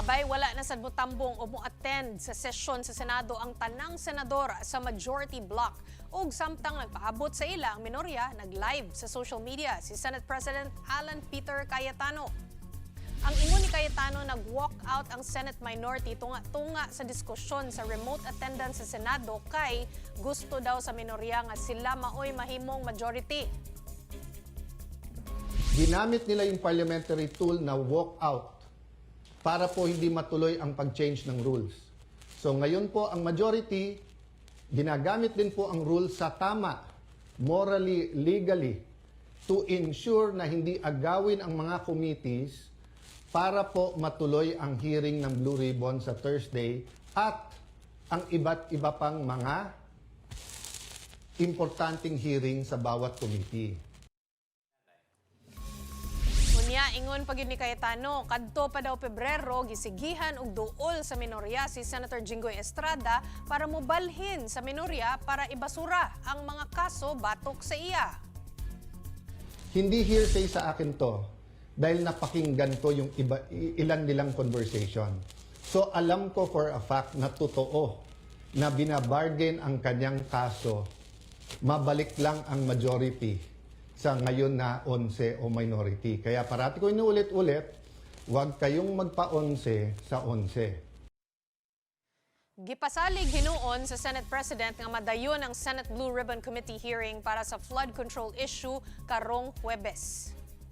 Labay wala na sad motambong o mo-attend sa sesyon sa Senado ang tanang senador sa majority bloc. Ug samtang nagpaabot sa ila ang minorya, nag-live sa social media si Senate President Alan Peter Cayetano. Ang ingon ni Cayetano, nag-walk out ang Senate minority tunga-tunga sa diskusyon sa remote attendance sa Senado kay gusto daw sa minorya nga sila maoy mahimong majority. Ginamit nila yung parliamentary tool na walk out para po hindi matuloy ang pag-change ng rules. So ngayon po ang majority, ginagamit din po ang rules sa tama, morally, legally, to ensure na hindi agawin ang mga committees para po matuloy ang hearing ng Blue Ribbon sa Thursday at ang iba't iba pang mga importanteng hearing sa bawat committee. Unya, ingon pa gyud ni Cayetano, kadto pa daw Pebrero gisigihan og duol sa minorya si Senator Jinggoy Estrada para mobalhin sa minorya para ibasura ang mga kaso batok sa iya. Hindi hearsay sa akin to dahil napakinggan ko yung ilan nilang conversation. So alam ko for a fact na totoo na binabargain ang kanyang kaso, mabalik lang ang majority sa ngayon na 11 o minority. Kaya parati ko inuulit-ulit, huwag kayong magpa-11 sa 11. Gipasalig hinuon sa Senate President nga madayon ang Senate Blue Ribbon Committee hearing para sa flood control issue karong Huwebes.